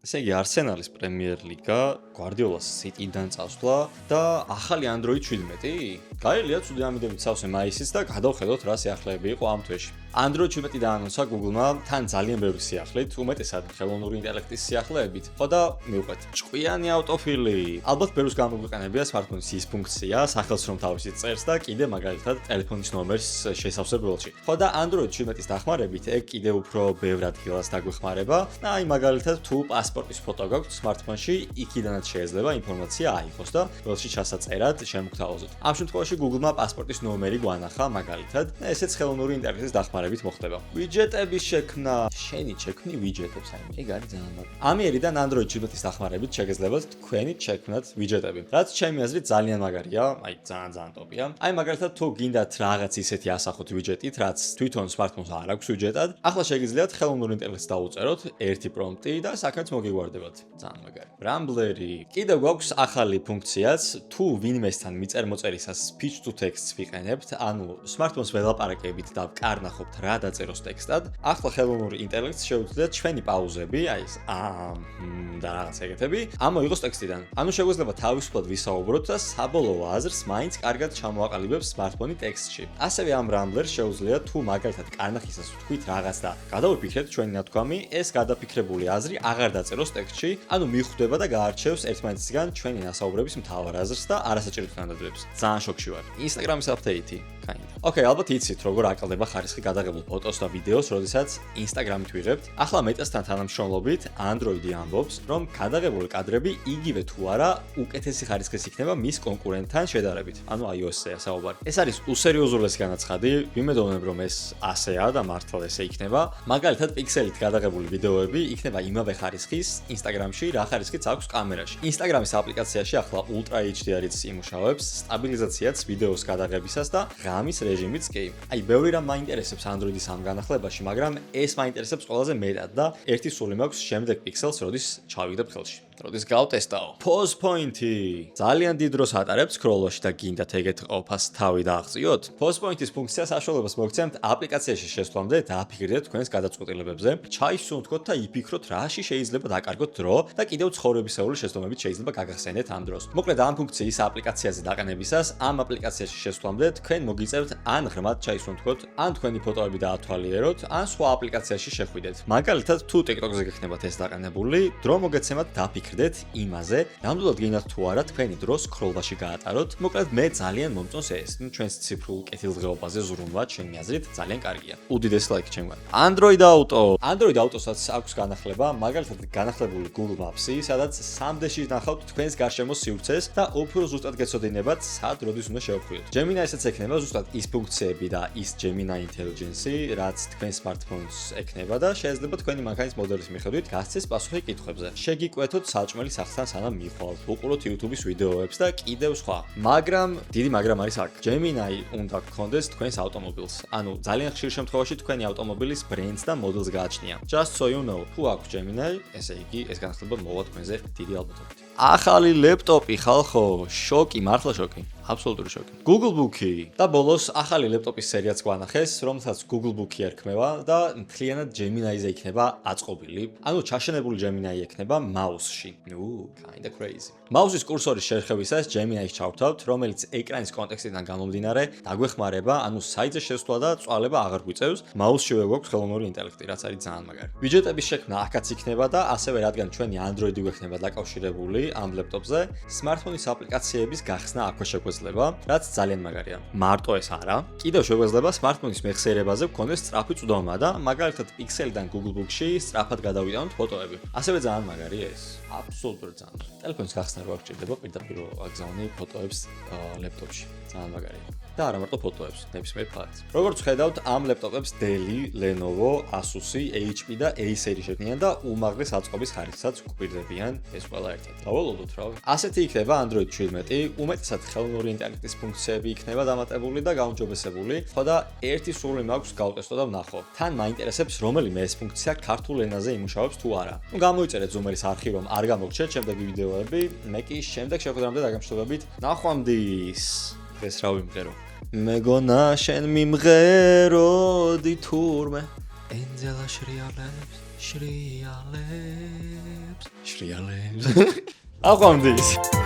ესე იგი, Arsenal-ის პრემიერ ლიგა Guardiola-ს City-დან წასვლა და ახალი Android 17? გაელია ცუდი ამიდებით სავსე მაისის და გადავხედოთ რა სიახლეები იყო ამ თვეში. Android 17 დაანონსა Google-მა თან ძალიან ბევრი სიახლით, უმეტესად ხელოვნური ინტელექტის სიახლეებით. ხო და მივყვეთ. ჭკვიანი ავტოფილი. ალბათ ბევრს გამოგვიყენებია smartphone-ის ის ფუნქცია, სახელს რომ თავისით წერს და კიდე მაგალითად ტელეფონის ნომერს შესავსებელში. ხო და Android 17-ის დახმარებით ეგ კიდე უფრო ბევრ ადგილას დაგვეხმარება და აი მაგალითად თუ პასპორტის ფოტო გაქვთ smartphone-ში, იქიდანაც შეიძლება ინფორმაცია აიღოს და ველში ჩასაწერად შემოგთავაზოთ. ამ შემთხვევაში Google-მა პასპორტის ნომერი გვანახა მაგალითად და ესეც ხელოვნური ინტელექტის დახმარებით მოხდება. ვიჯეტების შექმნა, შენი შექმნი ვიჯეტებს, აი ეგ არის ძალიან მაგარი. ამიერიდან Android 17-ის დახმარებით შეგეძლებათ თქვენი შექმნათ ვიჯეტები. რაც ჩემი აზრით ძალიან მაგარია, აი ძალიან ტოპია. აი მაგალითად თუ გინდათ რაღაც ისეთი ასახოთ ვიჯეტით, რაც თვითონ smartphone-ს არ აქვს ვიჯეტად, ახლა შეგიძლიათ ხელოვნური ინტელექტს დაუწეროთ ერთი პრომპტი და საქმეც მოგიგვარდებათ. ძალიან მაგარი. Rambler-ი. კიდევ გვაქვს ახალი ფუნქციაც, თუ ვინმესთან მიწერ-მოწერისას speech to text ვიყენებთ, ანუ smartphone-ს ველაპარაკებით და ვკარნახობთ რა დაწეროს ტექსტად, ახლა ხელოვნური ინტელექტს შეუძლიათ ჩვენი პაუზები, აი ეს და რაღაც ეგეთები, ამოიღოს ტექსტიდან. ანუ შეგვიძლია თავისუფლად ვისაუბროთ და საბოლოო აზრს მაინც კარგად ჩამოაყალიბებს smartphone-ი ტექსტში. ასევე ამ Rambler-ს შეუძლია თუ მაგალითად კარნახისას ვთქვით რაღაც და გადავიფიქრეთ ჩვენი ნათქვამი, ეს გადაფიქრებული აზრი აღარ დაწეროს ტექსტში, ანუ მიხვდება და გაარჩევს ერთმანეთისგან ჩვენი ნასაუბრების მთავარ აზრს და არასაჭირო თქმედებს. ძალიან შოქში ვარ. Instagram-ის update-ი. Okay, ალბათ იცით, როგორ აკლდება ხარისხი გადაღებულ ფოტოს და ვიდეოს, როდესაც Instagram-ით ვიღებთ. ახლა მეტასთან თანამშრომლობით Android-ი ამბობს, რომ გადაღებული კადრები იგივე თუ არა უკეთესი ხარისხის იქნება მის კონკურენტთან შედარებით. ანუ iOS-ზე საუბარი. ეს არის უსერიოზულესი განაცხადი, ვიმედოვნებ, რომ ეს ასეა და მართლა ესე იქნება. მაგალითად, პიქსელით გადაღებული ვიდეოები იქნება იმავე ხარისხის Instagram-ში, რა ხარისხიც აქვს კამერაში. Instagram-ის აპლიკაციაში ახლა Ultra HDR-იც იმუშავებს, სტაბილიზაციაც ვიდეოს გადაღებისას და ღამის რეჟიმიც კი. აი, ბევრი რამ მაინტერესებს Android-ის ამ განახლებაში, მაგრამ ეს მაინტერესებს ყველაზე მეტად და ერთი სული მაქვს შემდეგ Pixel-ს, როდის ჩავიგდებ ხელში. როდის გავტესტავ. Pause point-ი. ძალიან დიდ დროს ატარებს scroll-ში და გინდათ ეგეთ ყოფას თავი დააღწიოთ. Pause point-ის ფუნქცია საშუალებას მოგცემთ აპლიკაციაში შესვლამდე დააფიქრდეთ თქვენს გადაწყვეტილებებზე, ჩაისუნთქოთ და იფიქროთ რაში შეიძლება დაკარგოთ დრო და კიდევ ცხოვრებისეული შეცდომებით შეიძლება გაგახსენეთ ამ დროს. მოკლედ ამ ფუნქციის აპლიკაციაზე დაყენებისას ამ აპლიკაციაში შესვლამდე თქვენ მოგიწევთ ან ღრმად ჩაისუნთქოთ, ან თქვენი ფოტოები დაათვალიეროთ, ან სხვა აპლიკაციაში შეხვიდეთ. მაგალითად, თუ TikTok-ზე გექნებათ ეს დაყენებული, დრო მოგეცემათ დაფიქრდეთ იმაზე, ნამდვილად გინდათ თუ არა თქვენი დრო scroll-ში გაატაროთ. მოკლედ მე ძალიან მომწონს ეს. ჩვენს ციფრულ კეთილდღეობაზე ზრუნვა, ჩემი აზრით, ძალიან კარგია. უდიდესი ლაიქი ჩემგან. Android Auto. Android Auto-საც აქვს განახლება, მაგალითად განახლებული Google Maps-ი, სადაც 3D-ში ნახავთ თქვენს გარშემო სივრცეს და უფრო ზუსტად გეცოდინებათ, სად როდის უნდა შევხვიოთ. Gemini-საც ექნება ზუსტად ის ფუნქციები და ის Gemini Intelligence-ი, რაც თქვენ smartphone-ს ექნება და შეიძლება თქვენი მანქანის მოდელის მიხედვით გასცეს პასუხი კითხვებზე. შეგიკვეთოთ საჭმელი სახლთან სანამ მიხვალთ, უყუროთ YouTube-ის ვიდეოებს და კიდევ სხვა. მაგრამ დიდი მაგრამ არის აქ. Gemini უნდა გქონდეს თქვენს ავტომობილს. ანუ ძალიან ხშირ შემთხვევაში თქვენი ავტომობილის ბრენდს და მოდელს გააჩნია. Just so you know, თუ აქვს Gemini, ესე იგი ეს განახლება მოვა თქვენზე დიდი ალბათობით. ახალი ლეპტოპი ხალხო, შოკი, მართლა შოკი. აბსოლუტური შოკი. Google Book-ი და ბოლოს ახალი ლეპტოპის სერიაც გვანახეს, რომელსაც Google Book-ი ერქმევა და მთლიანად Gemini-ზე იქნება აწყობილი. ანუ ჩაშენებული Gemini ექნება mouse-ში. Kinda crazy. Mouse-ის კურსორის შერხევისას Gemini-ს ჩავთავთ, რომელიც ეკრანის კონტექსტიდან გამომდინარე დაგვეხმარება, ანუ საიტზე შესვლა და წვალება აღარ გვიწევს. Mouse-შივე გვაქვს ხელოვნური ინტელექტი, რაც არის ძალიან მაგარი. ვიჯეტების შექმნა აქაც იქნება და ასევე რადგან ჩვენი Android-ი გვექნება დაკავშირებული ამ ლეპტოპზე, smartphone-ის აპლიკაციების გახსნა აქვე შეგვეძლება, რაც ძალიან მაგარია. მარტო ეს არა, კიდევ შეგვეძლება smartphone-ის მეხსიერებაზე გქონდეს სწრაფი წვდომა და მაგალითად Pixel-დან Google Book-ში სწრაფად გადავიტანოთ ფოტოები. ასევე ძალიან მაგარია ეს. აბსოლუტურად ძალიან. ტელეფონის გახსნა რო აღჭირდება, პირდაპირ აგზავნე ფოტოებს ლეპტოპში. ძალიან მაგარია. და არა მარტო ფოტოებს, ნებისმიერ ფაქტს. როგორც ხედავთ, ამ ლეპტოპებს Dell, Lenovo, Asus, HP და Acer შექმნიან და უმაღლეს აწყობის ხარისხსაც გვპირდებიან ეს ყველა ერთად. დავალოდოთ რა. ასეთი იქნება Android 17, უმეტესად ხელოვნური ინტელექტის ფუნქციები იქნება დამატებული და გაუმჯობესებული, ხო და ერთი სული მაქვს გავტესტო და ვნახო. თან მაინტერესებს რომელიმე ეს ფუნქცია ქართულ ენაზე იმუშავებს თუ არა. გამოიწერეთ Zoom-ის არხი, რომ არ გამოგჩნდეთ შემდეგი ვიდეოები, მე კი შემდეგ შეხვდრამდე დაგემშვიდობებით. ნახვამდის. ეს რა ვიმღერო? მეგონა შენ მიმღეროდი თურმე. ენძელა შრიალებს. სერიალებს. აყვამდის.